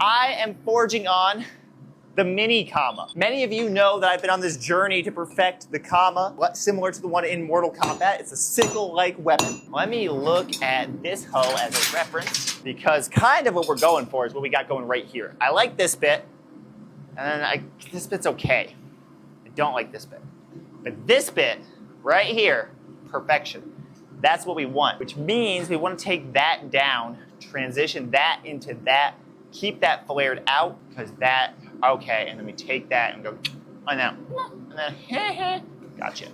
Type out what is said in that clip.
I am forging on the mini comma. Many of you know that I've been on this journey to perfect the comma, similar to the one in Mortal Kombat. It's a sickle-like weapon. Let me look at this hoe as a reference, because kind of what we're going for is what we got going right here. I like this bit, and this bit's okay. I don't like this bit. But this bit right here, perfection. That's what we want, which means we want to take that down, transition that into that, keep that flared out, because that, okay, and then we take that and go, oh no, and then, gotcha.